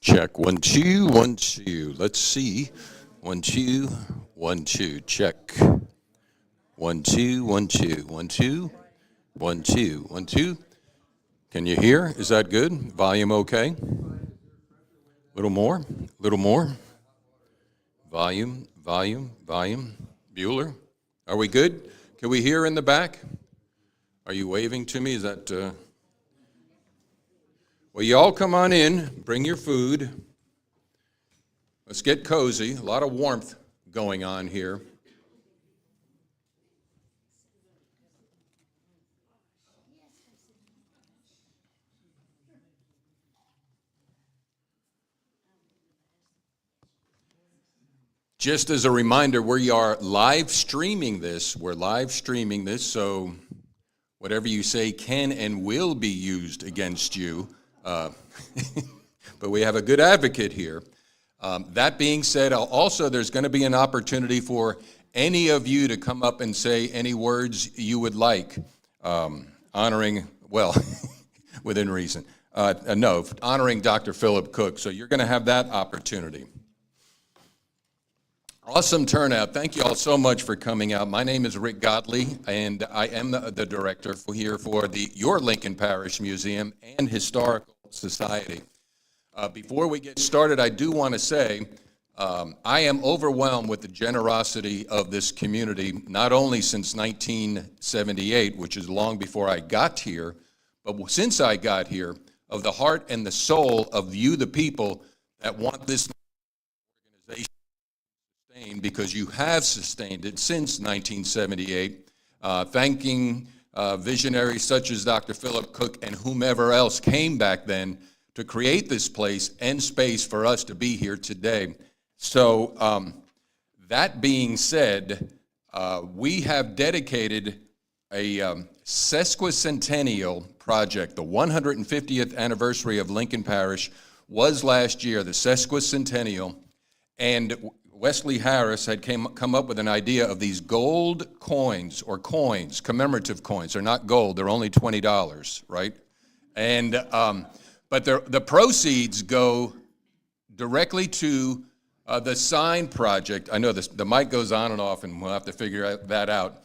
Check 1 2 1 2. Let's see. 1 2 1 2. Check. 1 2 1 2 1 2 1 2 1 2. Can you hear? Is that good? Volume okay? Little more. Little more. Volume. Bueller. Are we good? Can we hear in the back? Are you waving to me? Is that Well, you all come on in, bring your food. Let's get cozy. A lot of warmth going on here. Just as a reminder, we are live streaming this. We're live streaming this, so whatever you say can and will be used against you. But we have a good advocate here. That being said, also there's going to be an opportunity for any of you to come up and say any words you would like, honoring, well, within reason. Honoring Dr. Philip Cook. So you're going to have that opportunity. Awesome turnout. Thank you all so much for coming out. My name is Rick Godley, and I am the director here for your Lincoln Parish Museum and Historical Society. Before we get started, I do want to say I am overwhelmed with the generosity of this community, not only since 1978, which is long before I got here, but since I got here, of the heart and the soul of you, the people, that want this organization sustained, because you have sustained it since 1978. Thanking visionaries such as Dr. Philip Cook and whomever else came back then to create this place and space for us to be here today. So that being said, we have dedicated a sesquicentennial project. The 150th anniversary of Lincoln Parish was last year, the sesquicentennial, and Wesley Harris had come up with an idea of these gold coins, or coins, commemorative coins. They're not gold, they're only $20, right? And but the proceeds go directly to the sign project. I know the mic goes on and off, and we'll have to figure that out.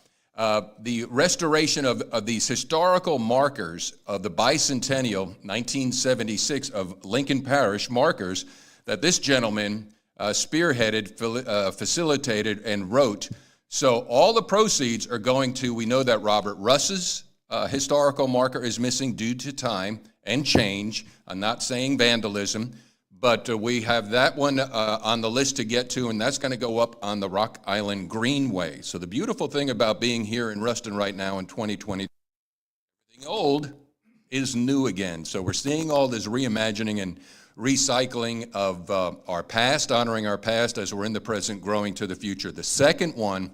The restoration of these historical markers of the bicentennial, 1976, of Lincoln Parish markers that this gentleman spearheaded, facilitated, and wrote. So all the proceeds are going to, we know that Robert Russ's historical marker is missing due to time and change. I'm not saying vandalism, but we have that one on the list to get to, and that's going to go up on the Rock Island Greenway. So the beautiful thing about being here in Ruston right now in 2020, everything old is new again. So we're seeing all this reimagining and recycling of our past, honoring our past as we're in the present, growing to the future. The second one,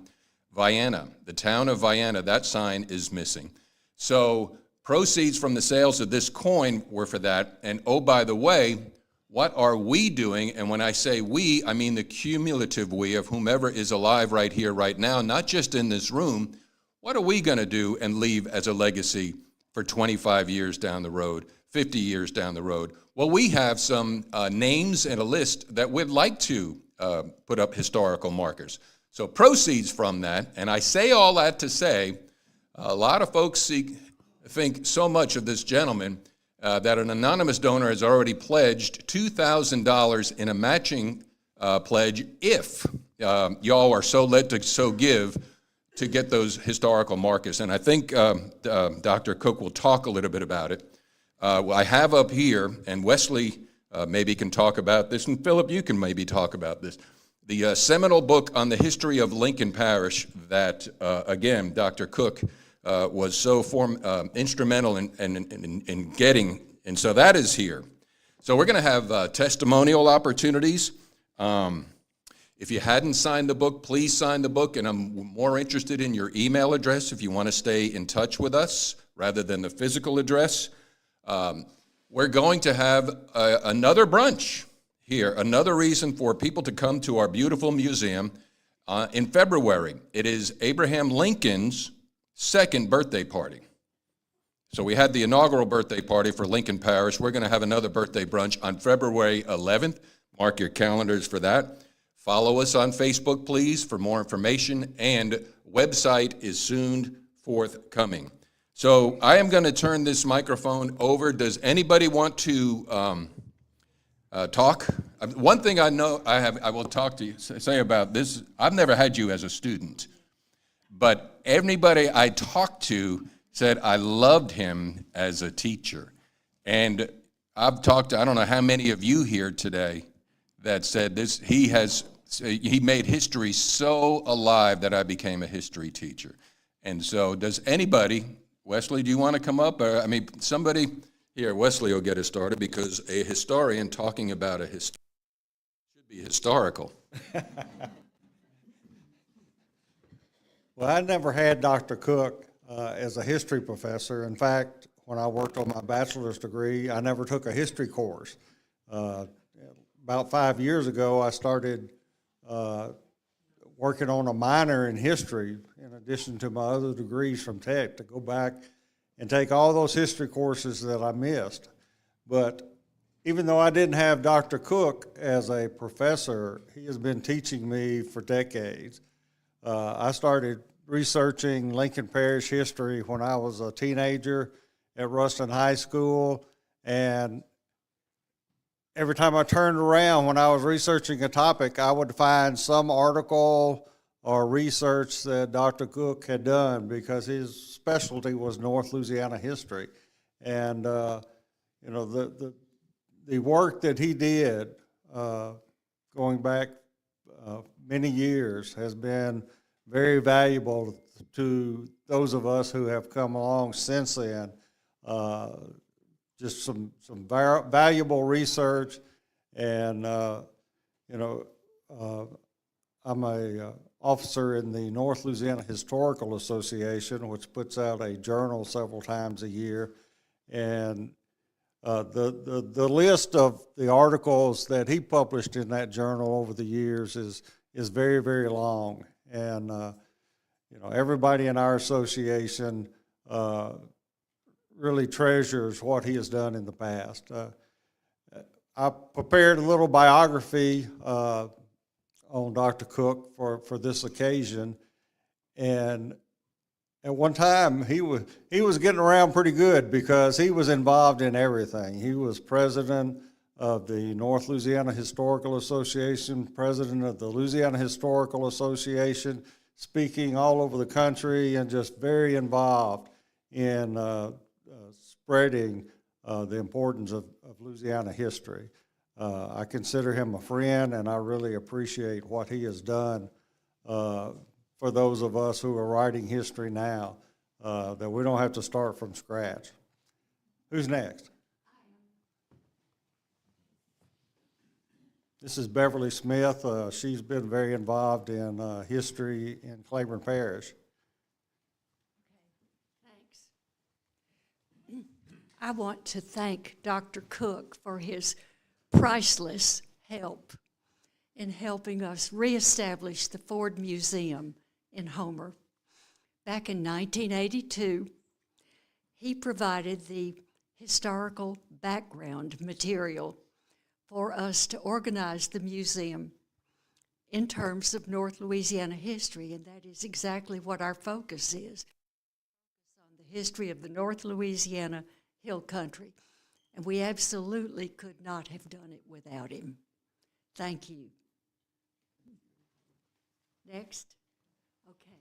Vienna, the town of Vienna, that sign is missing. So proceeds from the sales of this coin were for that. And oh, by the way, what are we doing? And when I say we, I mean the cumulative we of whomever is alive right here, right now, not just in this room. What are we going to do and leave as a legacy for 25 years down the road, 50 years down the road? Well, we have some names and a list that we'd like to put up historical markers. So proceeds from that, and I say all that to say, a lot of folks think so much of this gentleman that an anonymous donor has already pledged $2,000 in a matching pledge if y'all are so led to so give to get those historical markers. And I think Dr. Cook will talk a little bit about it. I have up here, and Wesley maybe can talk about this, and Philip, you can maybe talk about this, the seminal book on the history of Lincoln Parish that, again, Dr. Cook was so instrumental in getting, and so that is here. So we're going to have testimonial opportunities. If you hadn't signed the book, please sign the book, and I'm more interested in your email address if you want to stay in touch with us rather than the physical address. We're going to have another brunch here, another reason for people to come to our beautiful museum in February. It is Abraham Lincoln's second birthday party. So we had the inaugural birthday party for Lincoln Parish. We're going to have another birthday brunch on February 11th. Mark your calendars for that. Follow us on Facebook, please, for more information, and website is soon forthcoming. So I am going to turn this microphone over. Does anybody want to talk? One thing I know I will talk to you, say about this, I've never had you as a student, but everybody I talked to said I loved him as a teacher. And I've talked to, I don't know how many of you here today that said this, he made history so alive that I became a history teacher. And so does anybody, Wesley, do you want to come up? I mean, somebody, here, Wesley will get us started, because a historian talking about a should be historical. Well, I never had Dr. Cook as a history professor. In fact, when I worked on my bachelor's degree, I never took a history course. About 5 years ago, I started working on a minor in history, in addition to my other degrees from Tech, to go back and take all those history courses that I missed. But even though I didn't have Dr. Cook as a professor, he has been teaching me for decades. I started researching Lincoln Parish history when I was a teenager at Ruston High School, and every time I turned around when I was researching a topic, I would find some article or research that Dr. Cook had done, because his specialty was North Louisiana history. And you know, the work that he did going back many years has been very valuable to those of us who have come along since then. Just some valuable research, and you know, I'm a officer in the North Louisiana Historical Association, which puts out a journal several times a year, and the list of the articles that he published in that journal over the years is very, very long. And you know, everybody in our association really treasures what he has done in the past. I prepared a little biography on Dr. Cook for this occasion, and at one time he was getting around pretty good, because he was involved in everything. He was president of the North Louisiana Historical Association, president of the Louisiana Historical Association, speaking all over the country, and just very involved in spreading the importance of Louisiana history. I consider him a friend, and I really appreciate what he has done for those of us who are writing history now, that we don't have to start from scratch. Who's next? This is Beverly Smith. She's been very involved in history in Claiborne Parish. Thanks. I want to thank Dr. Cook for his priceless help in helping us reestablish the Ford Museum in Homer. Back in 1982, he provided the historical background material for us to organize the museum in terms of North Louisiana history, and that is exactly what our focus is, on the history of the North Louisiana Hill Country. And we absolutely could not have done it without him. Thank you. Next. Okay.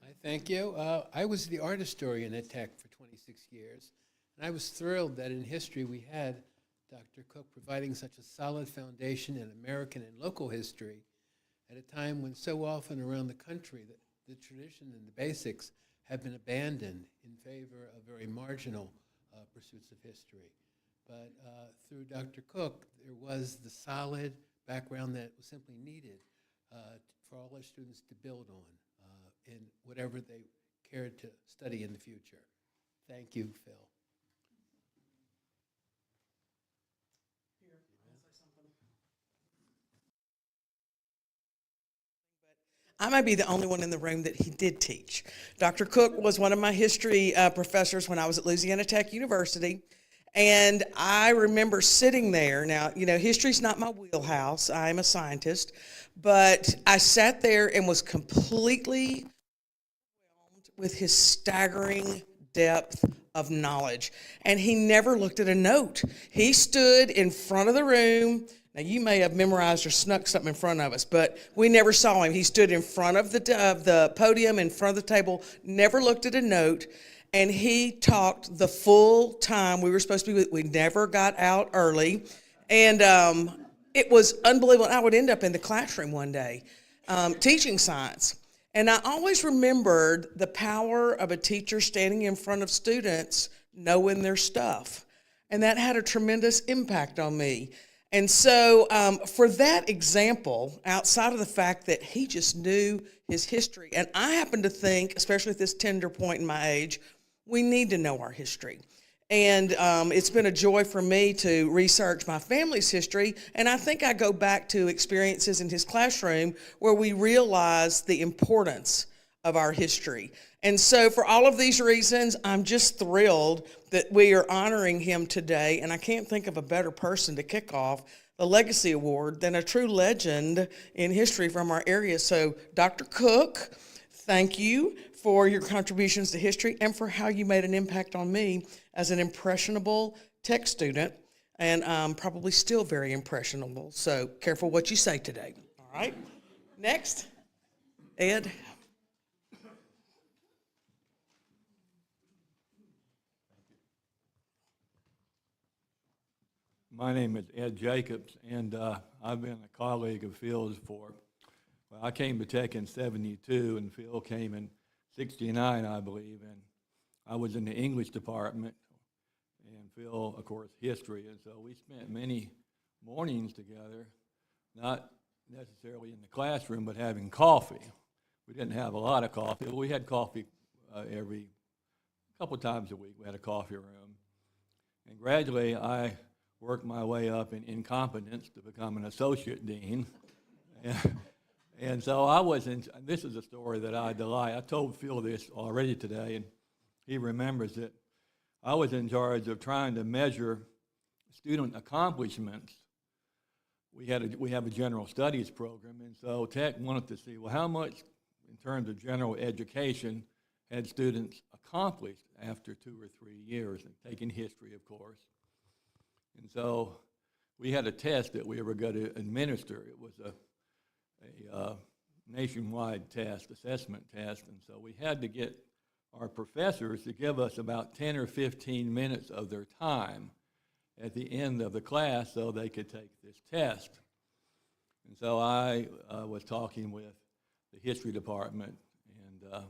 I thank you. I was the art historian at Tech for 26 years, and I was thrilled that in history we had Dr. Cook providing such a solid foundation in American and local history at a time when so often around the country the tradition and the basics have been abandoned in favor of very marginal pursuits of history. But through Dr. Cook, there was the solid background that was simply needed for all our students to build on in whatever they cared to study in the future. Thank you, Phil. I might be the only one in the room that he did teach. Dr. Cook was one of my history professors when I was at Louisiana Tech University. And I remember sitting there. Now, you know, history's not my wheelhouse. I'm a scientist. But I sat there and was completely overwhelmed with his staggering depth of knowledge. And he never looked at a note. He stood in front of the room. Now, you may have memorized or snuck something in front of us, but we never saw him. He stood in front of the podium, in front of the table, never looked at a note. And he talked the full time we were supposed to be with. We never got out early. And it was unbelievable. I would end up in the classroom one day teaching science. And I always remembered the power of a teacher standing in front of students knowing their stuff. And that had a tremendous impact on me. And so for that example, outside of the fact that he just knew his history, and I happen to think, especially at this tender point in my age, we need to know our history. And it's been a joy for me to research my family's history, and I think I go back to experiences in his classroom where we realize the importance of our history. And so for all of these reasons, I'm just thrilled that we are honoring him today, and I can't think of a better person to kick off the Legacy Award than a true legend in history from our area. So Dr. Cook, thank you for your contributions to history and for how you made an impact on me as an impressionable tech student, and probably still very impressionable. So careful what you say today. All right. Next, Ed. My name is Ed Jacobs, and I've been a colleague of Phil's well, I came to Tech in '72, and Phil came in '69, I believe, and I was in the English department, and Phil, of course, history, and so we spent many mornings together, not necessarily in the classroom, but having coffee. We didn't have a lot of coffee, but we had coffee every couple times a week. We had a coffee room, and gradually I worked my way up in incompetence to become an associate dean. And so I was in, this is a story that I delight. I told Phil this already today, and he remembers it. I was in charge of trying to measure student accomplishments. We have a general studies program, and so Tech wanted to see, well, how much in terms of general education had students accomplished after 2 or 3 years, and taking history, of course. And so we had a test that we were going to administer. It was a nationwide test, assessment test, and so we had to get our professors to give us about 10 or 15 minutes of their time at the end of the class so they could take this test. And so I was talking with the history department and a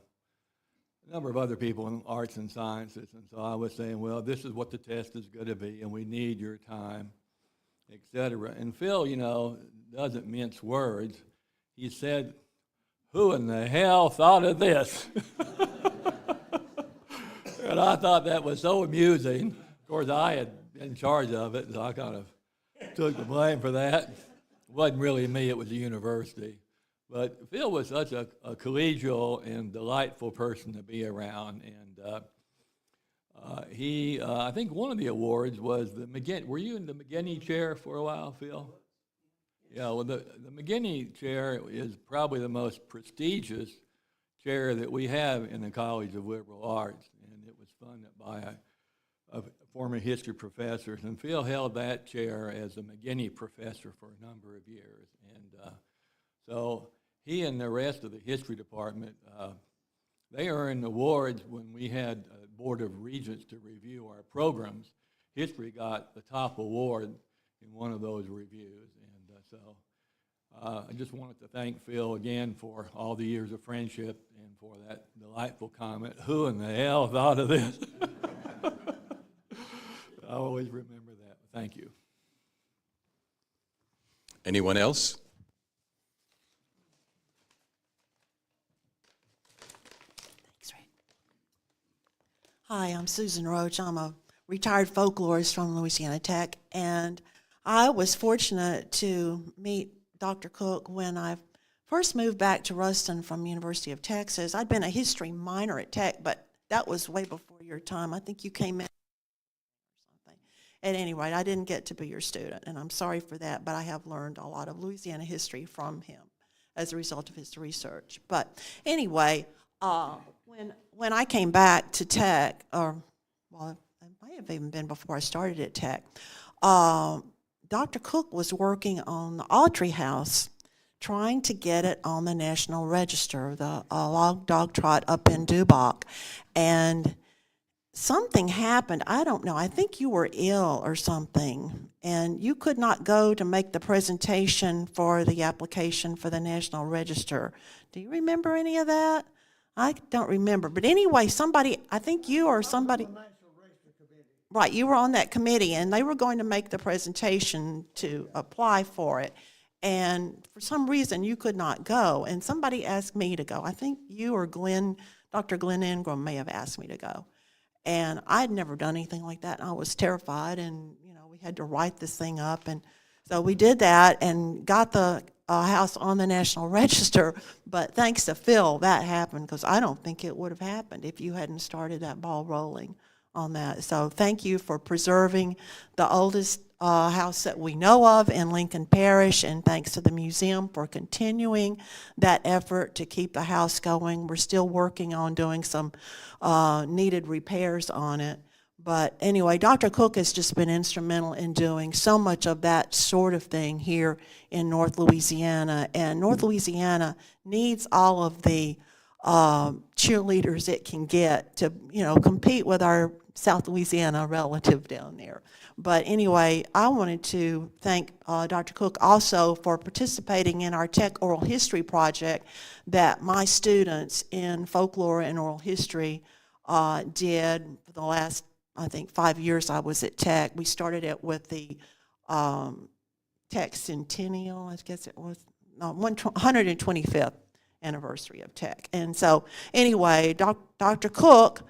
number of other people in arts and sciences, and so I was saying, well, this is what the test is going to be, and we need your time, et cetera. And Phil, you know, doesn't mince words. He said, "Who in the hell thought of this?" And I thought that was so amusing. Of course, I had been in charge of it, so I kind of took the blame for that. It wasn't really me, it was the university. But Phil was such a collegial and delightful person to be around. And I think one of the awards was the McGinney. Were you in the McGinney chair for a while, Phil? Yeah, well, the McGinney chair is probably the most prestigious chair that we have in the College of Liberal Arts, and it was funded by a former history professor, and Phil held that chair as a McGinney professor for a number of years, and so he and the rest of the history department, they earned awards when we had a board of regents to review our programs. History got the top award in one of those reviews. So I just wanted to thank Phil again for all the years of friendship and for that delightful comment, "Who in the hell thought of this?" I always remember that. Thank you. Anyone else? Thanks, Ray. Hi, I'm Susan Roach. I'm a retired folklorist from Louisiana Tech, and I was fortunate to meet Dr. Cook when I first moved back to Ruston from University of Texas, I'd been a history minor at Tech, but that was way before your time. I think you came in or something. At any rate, I didn't get to be your student, and I'm sorry for that, but I have learned a lot of Louisiana history from him as a result of his research. But anyway, when I came back to Tech, or, well, it might have even been before I started at Tech, Dr. Cook was working on the Autry House, trying to get it on the National Register, the log dog trot up in Dubach. And something happened. I don't know. I think you were ill or something, and you could not go to make the presentation for the application for the National Register. Do you remember any of that? I don't remember. But anyway, somebody, I think you or somebody. Right, you were on that committee, and they were going to make the presentation to apply for it. And for some reason, you could not go. And somebody asked me to go. I think you or Dr. Glenn Ingram may have asked me to go. And I'd never done anything like that, and I was terrified. And, we had to write this thing up. And so we did that and got the house on the National Register. But thanks to Phil, that happened, because I don't think it would have happened if you hadn't started that ball rolling on that. So thank you for preserving the oldest house that we know of in Lincoln Parish, and thanks to the museum for continuing that effort to keep the house going. We're still working on doing some needed repairs on it. But anyway, Dr. Cook has just been instrumental in doing so much of that sort of thing here in North Louisiana. And North Louisiana needs all of the cheerleaders it can get to, compete with our South Louisiana relative down there. But anyway, I wanted to thank Dr. Cook also for participating in our Tech Oral History project that my students in folklore and oral history did for the last, I think, 5 years I was at Tech. We started it with the Tech Centennial, I guess it was, 125th anniversary of Tech. And so anyway, Dr. Cook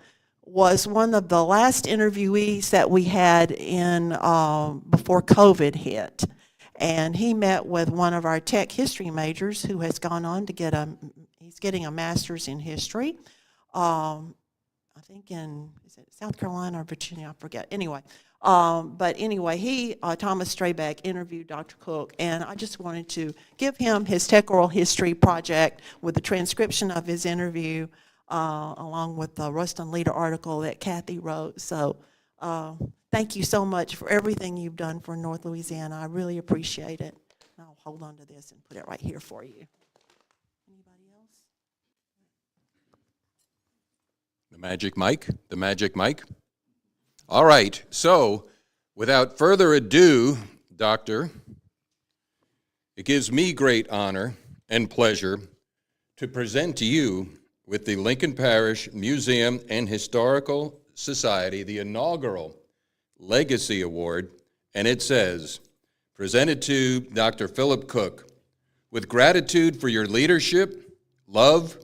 was one of the last interviewees that we had in before COVID hit. And he met with one of our Tech history majors who has gone on to get he's getting a master's in history. I think is it South Carolina or Virginia? I forget. Anyway, but anyway, Thomas Strayback interviewed Dr. Cook, and I just wanted to give him his Tech Oral History project with the transcription of his interview, along with the Ruston Leader article that Kathy wrote. So thank you so much for everything you've done for North Louisiana. I really appreciate it. I'll hold on to this and put it right here for you. Anybody else? The magic mic. All right, so without further ado, Doctor, it gives me great honor and pleasure to present to you with the Lincoln Parish Museum and Historical Society, the inaugural Legacy Award, and it says, presented to Dr. Philip Cook, with gratitude for your leadership, love,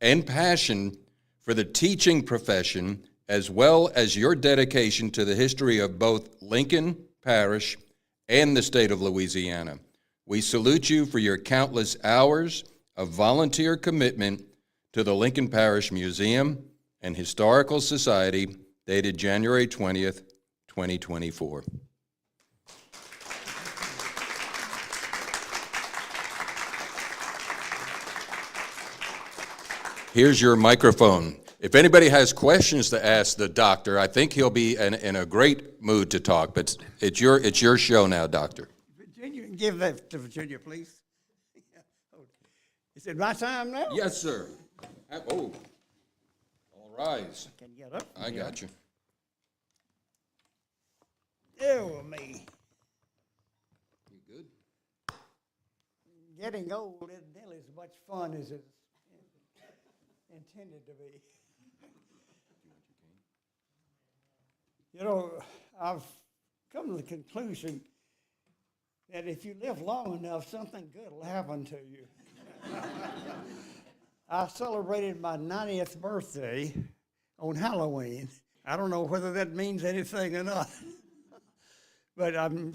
and passion for the teaching profession, as well as your dedication to the history of both Lincoln Parish and the state of Louisiana. We salute you for your countless hours of volunteer commitment to the Lincoln Parish Museum and Historical Society, dated January 20th, 2024. Here's your microphone. If anybody has questions to ask the doctor, I think he'll be in a great mood to talk, but it's your show now, Doctor. Virginia, give that to Virginia, please. Is it my time now? Yes, sir. Oh, all rise. Can you get up? I got you. Oh, me. You good? Getting old isn't nearly as much fun as it's intended to be. I've come to the conclusion that if you live long enough, something good will happen to you. I celebrated my 90th birthday on Halloween. I don't know whether that means anything or not, but I'm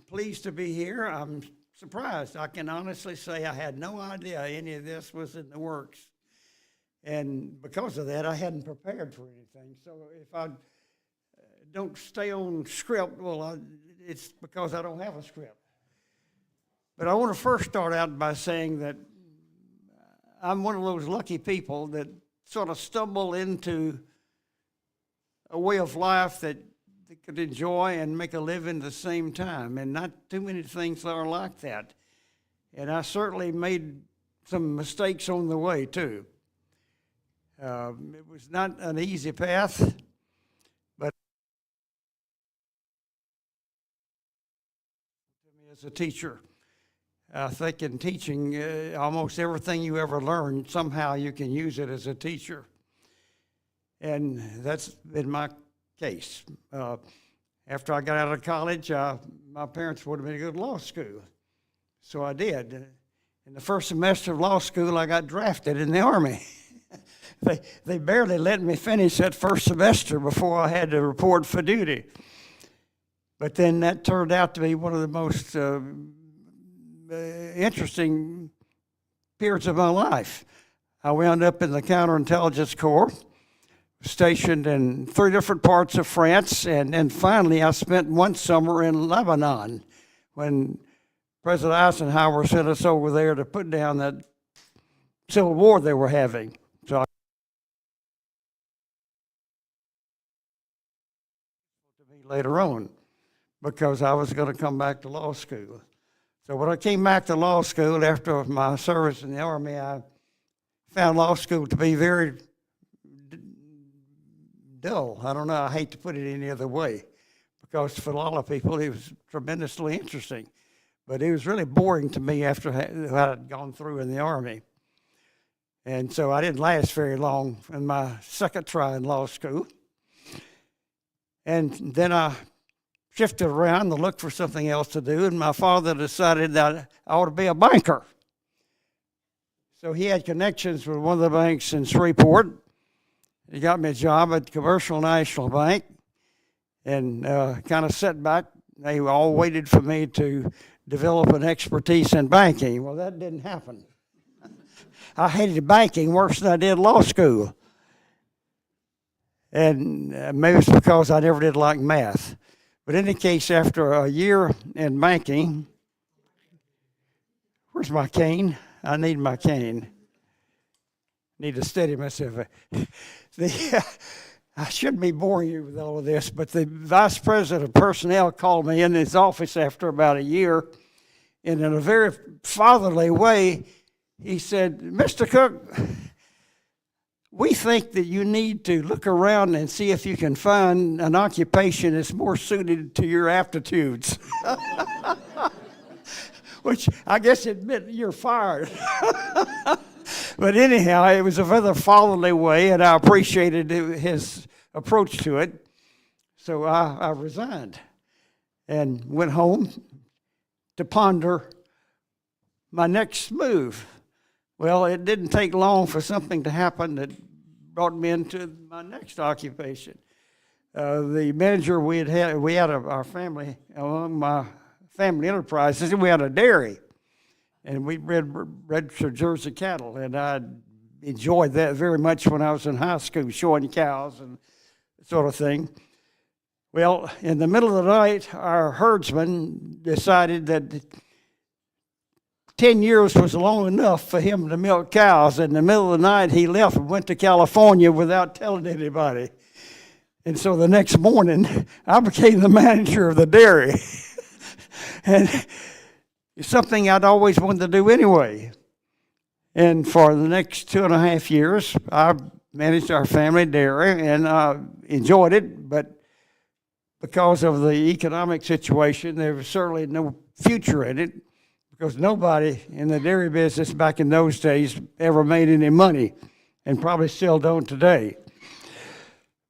pleased to be here. I'm surprised. I can honestly say I had no idea any of this was in the works. And because of that, I hadn't prepared for anything. So if I don't stay on script, well, it's because I don't have a script. But I want to first start out by saying that I'm one of those lucky people that sort of stumble into a way of life that they could enjoy and make a living at the same time, and not too many things are like that. And I certainly made some mistakes on the way, too. It was not an easy path, but as a teacher, I think in teaching, almost everything you ever learn, somehow you can use it as a teacher. And that's been my case. After I got out of college, my parents would have been to go to law school. So I did. In the first semester of law school, I got drafted in the Army. They barely let me finish that first semester before I had to report for duty. But then that turned out to be one of the most interesting periods of my life. I wound up in the Counterintelligence Corps, stationed in 3 different parts of France, and then finally I spent one summer in Lebanon when President Eisenhower sent us over there to put down that civil war they were having. So later on, because I was going to come back to law school. So when I came back to law school after my service in the Army, I found law school to be very dull. I don't know, I hate to put it any other way, because for a lot of people it was tremendously interesting. But it was really boring to me after what I'd gone through in the Army. And so I didn't last very long in my second try in law school. And then I shifted around to look for something else to do, and my father decided that I ought to be a banker. So he had connections with one of the banks in Shreveport. He got me a job at Commercial National Bank, and kind of sat back. They all waited for me to develop an expertise in banking. Well, that didn't happen. I hated banking worse than I did law school. And maybe it's because I never did like math. But in any case, after a year in banking, where's my cane? I need my cane. Need to steady myself. I shouldn't be boring you with all of this, but the vice president of personnel called me in his office after about a year, and in a very fatherly way, he said, "Mr. Cook, we think that you need to look around and see if you can find an occupation that's more suited to your aptitudes." Which I guess it meant you're fired. But anyhow, it was a rather fatherly way, and I appreciated his approach to it. So I resigned and went home to ponder my next move. Well, it didn't take long for something to happen that brought me into my next occupation. The manager we had our family, among my family enterprises, we had a dairy. And we bred Jersey cattle, and I enjoyed that very much when I was in high school, showing cows and that sort of thing. Well, in the middle of the night, our herdsman decided that 10 years was long enough for him to milk cows. In the middle of the night, he left and went to California without telling anybody. And so the next morning, I became the manager of the dairy. And it's something I'd always wanted to do anyway. And for the next 2.5 years, I managed our family dairy, and I enjoyed it, but because of the economic situation, there was certainly no future in it, because nobody in the dairy business back in those days ever made any money, and probably still don't today.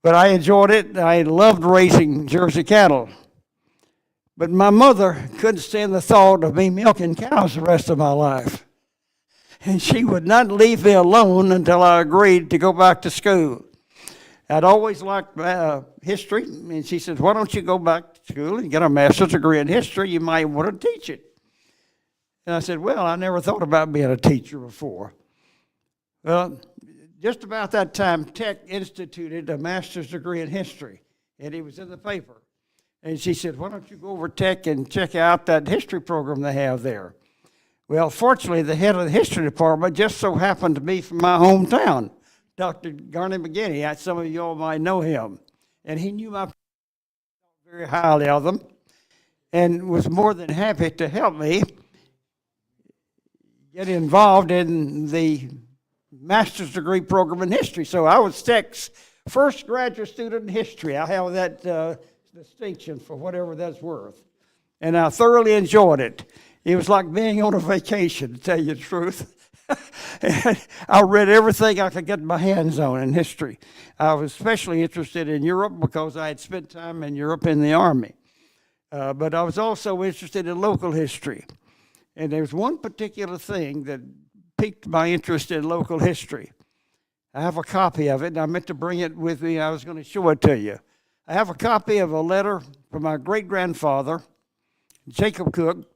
But I enjoyed it. I loved raising Jersey cattle. But my mother couldn't stand the thought of me milking cows the rest of my life. And she would not leave me alone until I agreed to go back to school. I'd always liked history, and she said, "Why don't you go back to school and get a master's degree in history? You might want to teach it." And I said, well, I never thought about being a teacher before. Well, just about that time, Tech instituted a master's degree in history, and it was in the paper. And she said, why don't you go over to Tech and check out that history program they have there? Well, fortunately, the head of the history department just so happened to be from my hometown, Dr. Garney McGinney. Some of you all might know him. And he knew my very highly of them and was more than happy to help me get involved in the master's degree program in history. So I was Tech's first graduate student in history. I have that distinction for whatever that's worth. And I thoroughly enjoyed it. It was like being on a vacation, to tell you the truth. And I read everything I could get my hands on in history. I was especially interested in Europe because I had spent time in Europe in the Army. But I was also interested in local history. And there's one particular thing that piqued my interest in local history. I have a copy of it, and I meant to bring it with me. I was going to show it to you. I have a copy of a letter from my great-grandfather, Jacob Cook,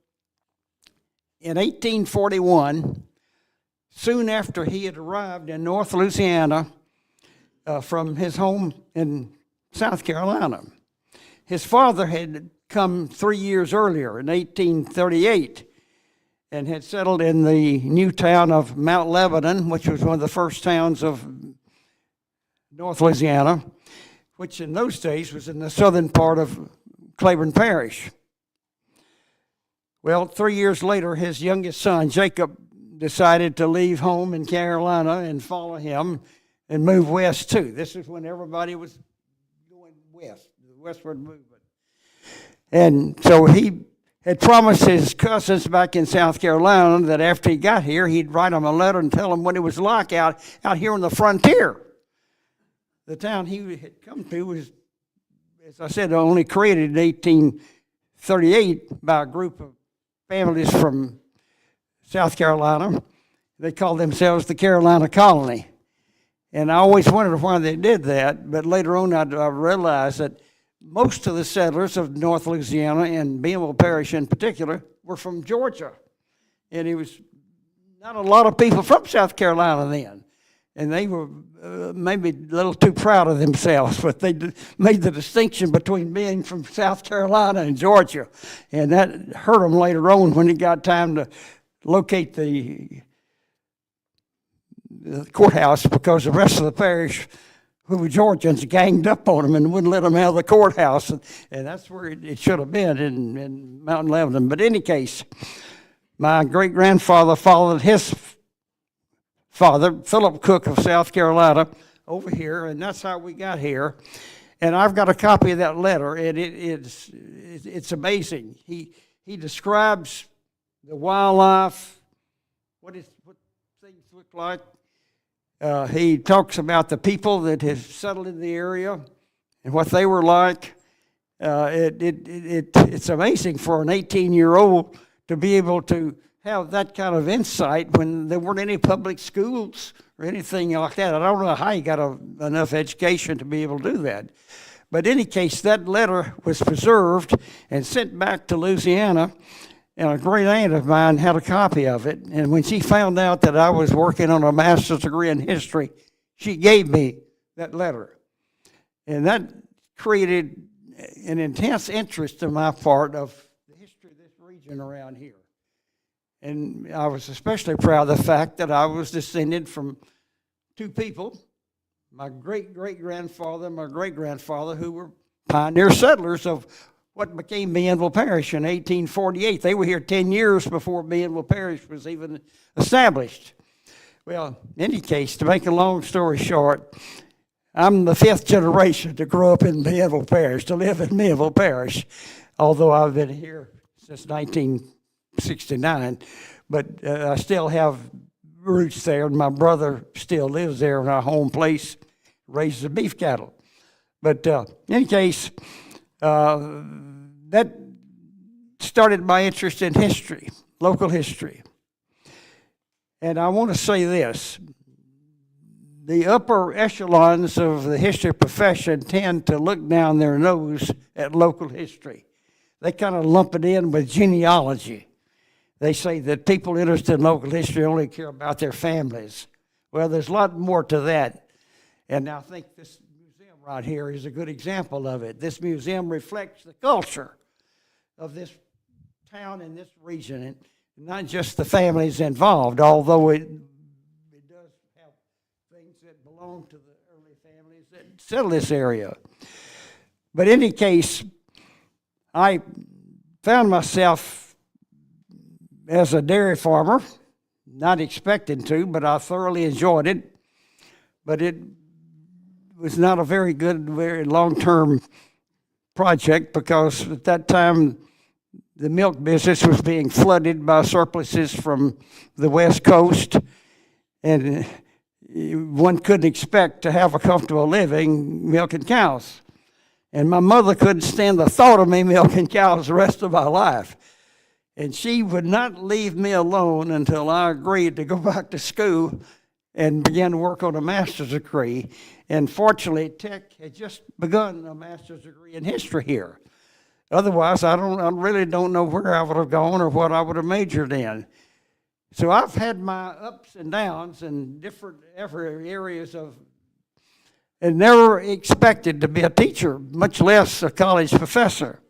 in 1841, soon after he had arrived in North Louisiana from his home in South Carolina. His father had come 3 years earlier in 1838 and had settled in the new town of Mount Lebanon, which was one of the first towns of North Louisiana, which in those days was in the southern part of Claiborne Parish. Well, 3 years later, his youngest son, Jacob, decided to leave home in Carolina and follow him and move west too. This is when everybody was going west, the westward movement. And so he had promised his cousins back in South Carolina that after he got here, he'd write them a letter and tell them what it was like out here on the frontier. The town he had come to was, as I said, only created in 1838 by a group of families from South Carolina. They called themselves the Carolina Colony. And I always wondered why they did that, but later on I realized that most of the settlers of North Louisiana and Bienville Parish in particular were from Georgia. And it was not a lot of people from South Carolina then. And they were maybe a little too proud of themselves, but they made the distinction between being from South Carolina and Georgia. And that hurt them later on when it got time to locate the courthouse, because the rest of the parish, who were Georgians, ganged up on them and wouldn't let them out of the courthouse. And that's where it should have been, in Mountain Lebanon. But in any case, my great-grandfather followed his father, Philip Cook of South Carolina, over here, and that's how we got here. And I've got a copy of that letter, and it's amazing. He describes the wildlife, what things look like. He talks about the people that have settled in the area and what they were like. It's amazing for an 18-year-old to be able to have that kind of insight when there weren't any public schools or anything like that. I don't know how he got enough education to be able to do that. But in any case, that letter was preserved and sent back to Louisiana, and a great aunt of mine had a copy of it. And when she found out that I was working on a master's degree in history, she gave me that letter. And that created an intense interest on my part of the history of this region around here. And I was especially proud of the fact that I was descended from two people, my great-great-grandfather and my great-grandfather, who were pioneer settlers of what became Bienville Parish in 1848. They were here 10 years before Bienville Parish was even established. Well, in any case, to make a long story short, I'm the fifth generation to grow up in Bienville Parish, to live in Bienville Parish, although I've been here since 1969, but I still have roots there, and my brother still lives there in our home place, raises beef cattle. But in any case, that started my interest in history, local history. And I want to say this. The upper echelons of the history profession tend to look down their nose at local history. They kind of lump it in with genealogy. they say that people interested in local history only care about their families. Well, there's a lot more to that. And I think this museum right here is a good example of it. This museum reflects the culture of this town and this region, and not just the families involved, although it does have things that belong to the early families that settled this area. But in any case, I found myself as a dairy farmer, not expecting to, but I thoroughly enjoyed it. But it was not a very good, very long-term project, because at that time the milk business was being flooded by surpluses from the West Coast, and one couldn't expect to have a comfortable living milking cows. And my mother couldn't stand the thought of me milking cows the rest of my life. And she would not leave me alone until I agreed to go back to school and began to work on a master's degree. And fortunately, Tech had just begun a master's degree in history here. Otherwise, I really don't know where I would have gone or what I would have majored in. So I've had my ups and downs in different areas of, and never expected to be a teacher, much less a college professor.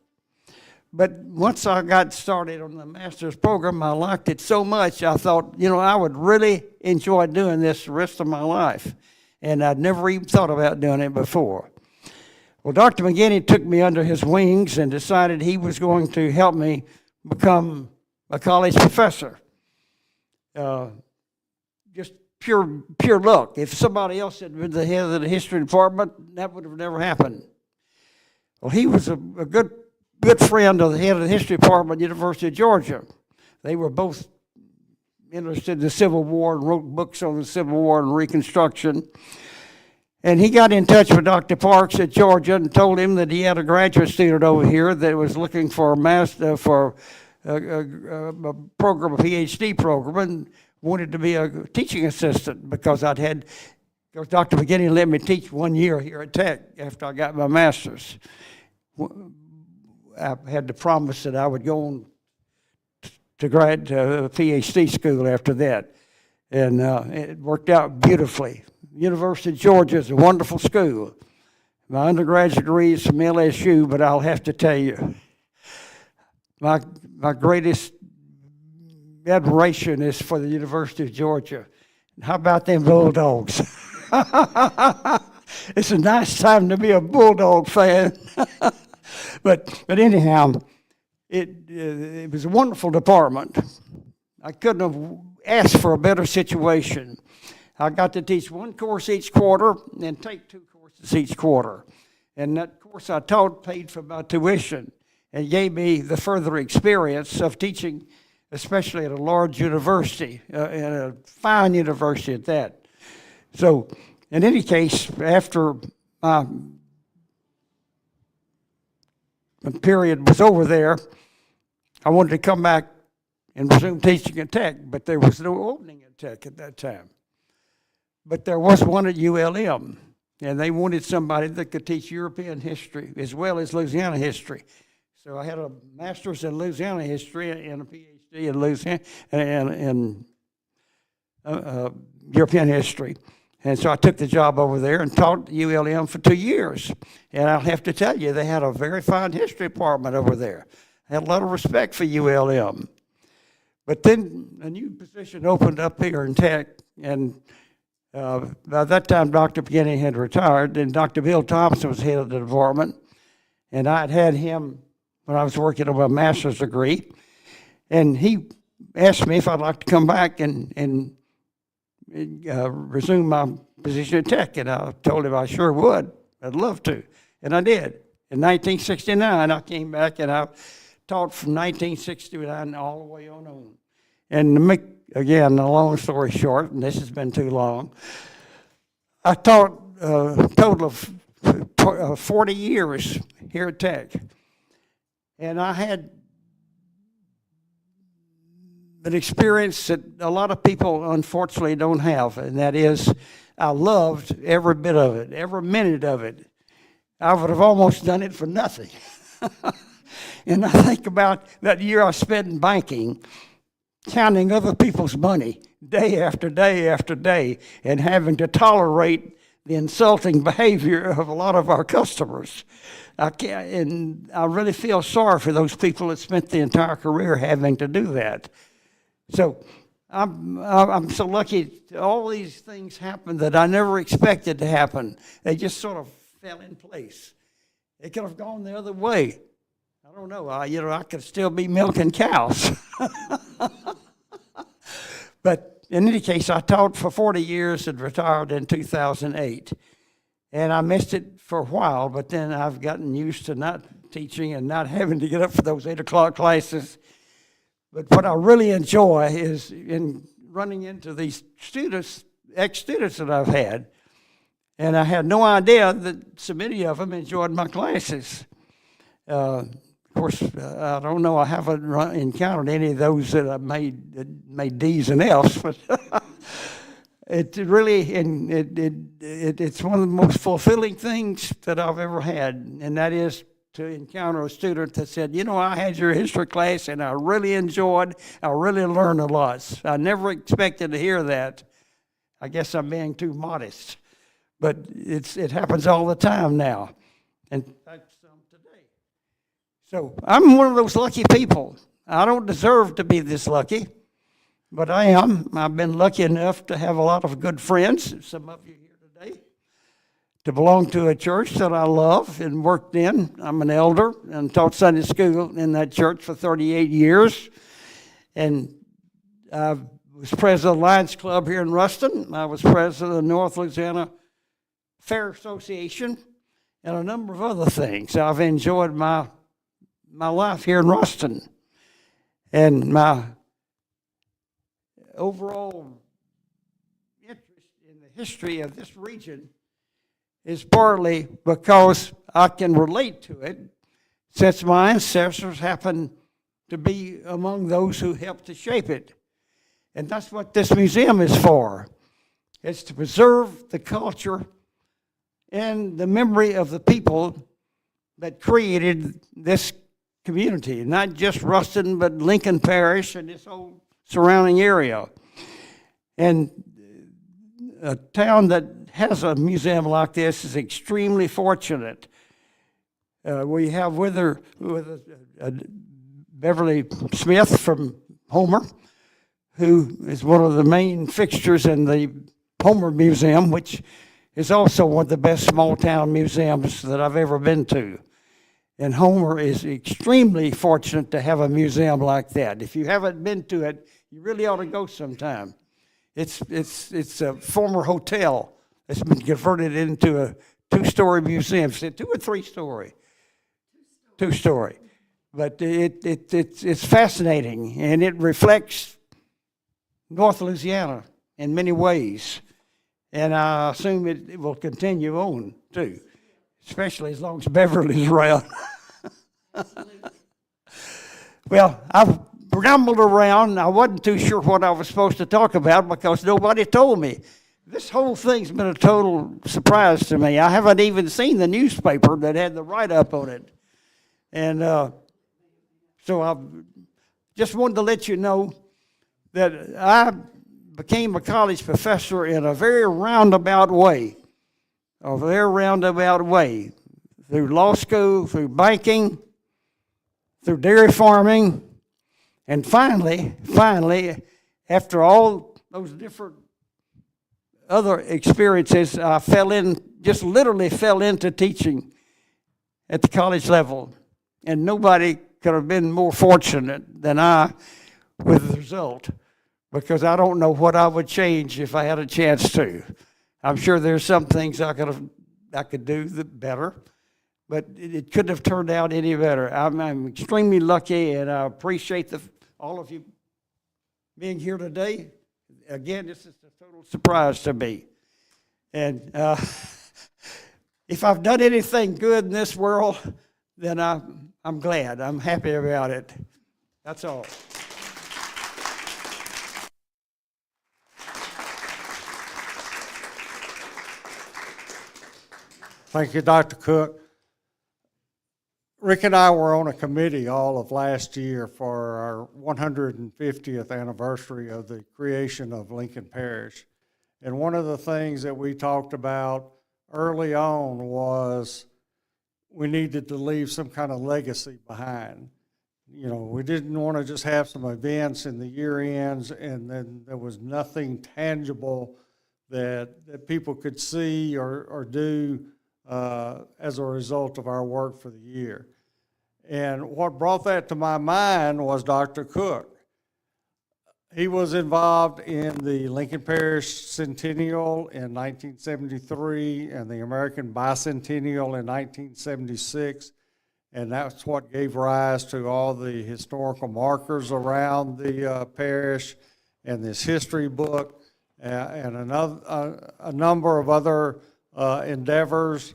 But once I got started on the master's program, I liked it so much, I thought, I would really enjoy doing this the rest of my life. And I'd never even thought about doing it before. Well, Dr. McGinney took me under his wings and decided he was going to help me become a college professor. Just pure luck. If somebody else had been the head of the history department, that would have never happened. Well, he was a good friend of the head of the history department at the University of Georgia. They were both interested in the Civil War and wrote books on the Civil War and Reconstruction. And he got in touch with Dr. Parks at Georgia and told him that he had a graduate student over here that was looking for a program, a PhD program, and wanted to be a teaching assistant, because Dr. McGinney let me teach 1 year here at Tech after I got my master's. I had the promise that I would go on to PhD school after that. And it worked out beautifully. University of Georgia is a wonderful school. My undergraduate degree is from LSU, but I'll have to tell you, my greatest admiration is for the University of Georgia. How about them Bulldogs? It's a nice time to be a Bulldog fan. But anyhow, it was a wonderful department. I couldn't have asked for a better situation. I got to teach one course each quarter and take 2 courses each quarter. And that course I taught paid for my tuition and gave me the further experience of teaching, especially at a large university, and a fine university at that. So in any case, after my period was over there, I wanted to come back and resume teaching at Tech, but there was no opening at Tech at that time. But there was one at ULM, and they wanted somebody that could teach European history as well as Louisiana history. So I had a master's in Louisiana history and a PhD in Louisiana and European history. And so I took the job over there and taught ULM for 2 years. And I'll have to tell you, they had a very fine history department over there. I had a lot of respect for ULM. But then a new position opened up here in Tech, and by that time Dr. McGinney had retired, and Dr. Bill Thompson was head of the department. And I had him when I was working on my master's degree. And he asked me if I'd like to come back and resume my position at Tech, and I told him I sure would. I'd love to, and I did. In 1969, I came back, and I taught from 1969 all the way on. And to make, again, a long story short, and this has been too long, I taught a total of 40 years here at Tech. And I had an experience that a lot of people unfortunately don't have, and that is I loved every bit of it, every minute of it. I would have almost done it for nothing. And I think about that year I spent in banking, counting other people's money day after day after day and having to tolerate the insulting behavior of a lot of our customers. And I really feel sorry for those people that spent the entire career having to do that. So I'm so lucky all these things happened that I never expected to happen. They just sort of fell in place. It could have gone the other way. I don't know. I could still be milking cows. But in any case, I taught for 40 years and retired in 2008. And I missed it for a while, but then I've gotten used to not teaching and not having to get up for those 8 o'clock classes. But what I really enjoy is in running into these students, ex-students that I've had. And I had no idea that so many of them enjoyed my classes. Of course, I don't know, I haven't encountered any of those that I made D's and F's, but it really, and it's one of the most fulfilling things that I've ever had, and that is to encounter a student that said, you know, I had your history class and I really enjoyed, I really learned a lot. I never expected to hear that. I guess I'm being too modest, but it happens all the time now. And so I'm one of those lucky people. I don't deserve to be this lucky, but I am. I've been lucky enough to have a lot of good friends, some of you here today, to belong to a church that I love and worked in. I'm an elder and taught Sunday school in that church for 38 years. And I was president of the Lions Club here in Ruston. I was president of the North Louisiana Fair Association and a number of other things. I've enjoyed my life here in Ruston, and my overall interest in the history of this region is partly because I can relate to it, since my ancestors happen to be among those who helped to shape it. And that's what this museum is for. It's to preserve the culture and the memory of the people that created this community, not just Ruston, but Lincoln Parish and this whole surrounding area. And a town that has a museum like this is extremely fortunate. We have with Beverly Smith from Homer, who is one of the main fixtures in the Homer Museum, which is also one of the best small town museums that I've ever been to. And Homer is extremely fortunate to have a museum like that. If you haven't been to it, you really ought to go sometime. It's a former hotel that's been converted into a two-story museum. Is it 2 or 3 story? 2 story. But it's fascinating, and it reflects North Louisiana in many ways. And I assume it will continue on, too, especially as long as Beverly's around. Well, I've rambled around. I wasn't too sure what I was supposed to talk about because nobody told me. This whole thing's been a total surprise to me. I haven't even seen the newspaper that had the write-up on it. And so I just wanted to let you know that I became a college professor in a very roundabout way, through law school, through banking, through dairy farming, and finally, after all those different other experiences, I literally fell into teaching at the college level. And nobody could have been more fortunate than I with the result, because I don't know what I would change if I had a chance to. I'm sure there's some things I could do better, but it couldn't have turned out any better. I'm extremely lucky, and I appreciate all of you being here today. Again, this is a total surprise to me. And if I've done anything good in this world, then I'm glad. I'm happy about it. That's all. Thank you, Dr. Cook. Rick and I were on a committee all of last year for our 150th anniversary of the creation of Lincoln Parish. And one of the things that we talked about early on was we needed to leave some kind of legacy behind. You know, we didn't want to just have some events in the year ends and then there was nothing tangible that people could see or do as a result of our work for the year. And what brought that to my mind was Dr. Cook. He was involved in the Lincoln Parish Centennial in 1973 and the American Bicentennial in 1976. And that's what gave rise to all the historical markers around the parish and this history book and a number of other endeavors.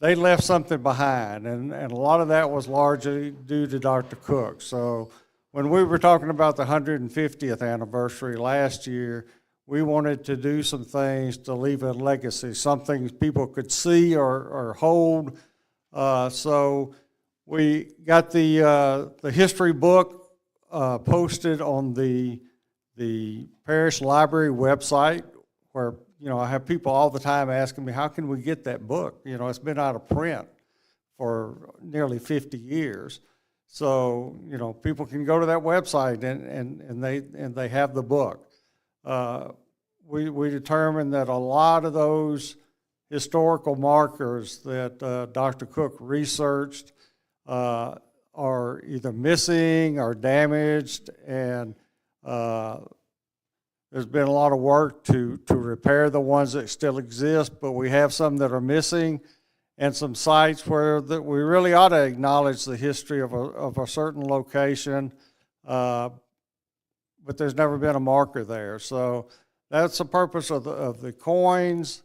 They left something behind, and a lot of that was largely due to Dr. Cook. So when we were talking about the 150th anniversary last year, we wanted to do some things to leave a legacy, something people could see or hold. So we got the history book posted on the parish library website, where, you know, I have people all the time asking me, how can we get that book? You know, it's been out of print for nearly 50 years. So, you know, people can go to that website and they have the book. We determined that a lot of those historical markers that Dr. Cook researched are either missing or damaged, and there's been a lot of work to repair the ones that still exist, but we have some that are missing and some sites where that we really ought to acknowledge the history of a certain location, but there's never been a marker there. So that's the purpose of the coins,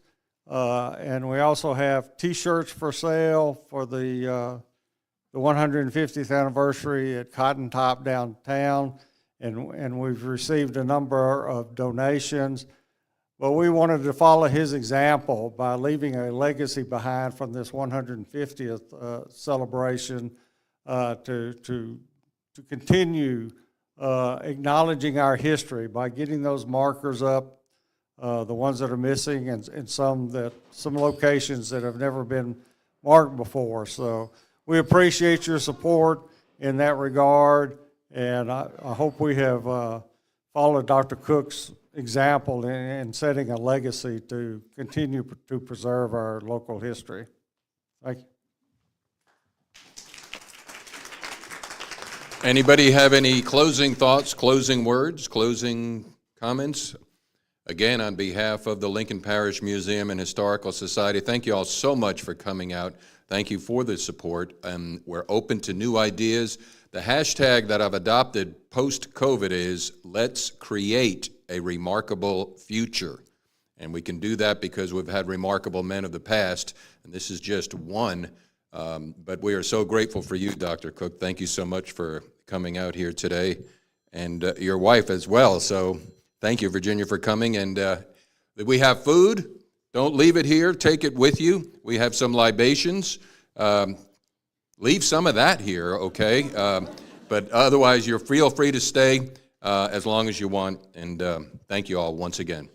and we also have T-shirts for sale for the 150th anniversary at Cotton Top downtown. And we've received a number of donations, but we wanted to follow his example by leaving a legacy behind from this 150th celebration to continue acknowledging our history by getting those markers up, the ones that are missing, and some locations that have never been marked before. So we appreciate your support in that regard. And I hope we have followed Dr. Cook's example in setting a legacy to continue to preserve our local history. Thank you. Anybody have any closing thoughts, closing words, closing comments? Again, on behalf of the Lincoln Parish Museum and Historical Society, thank you all so much for coming out. Thank you for the support. We're open to new ideas. The hashtag that I've adopted post-COVID is "Let's create a remarkable future." And we can do that because we've had remarkable men of the past, and this is just one. But we are so grateful for you, Dr. Cook. Thank you so much for coming out here today, and your wife as well. So thank you, Virginia, for coming. And we have food. Don't leave it here. Take it with you. We have some libations. Leave some of that here, okay? But otherwise, you're feel free to stay as long as you want. And thank you all once again.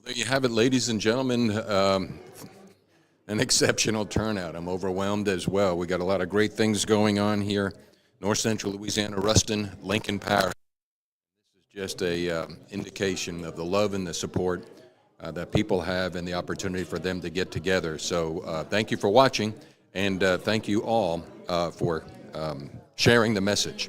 There you have it, ladies and gentlemen. An exceptional turnout. I'm overwhelmed as well. We got a lot of great things going on here. North Central Louisiana, Ruston, Lincoln Parish. This is just a indication of the love and the support that people have and the opportunity for them to get together. So thank you for watching, and thank you all for sharing the message.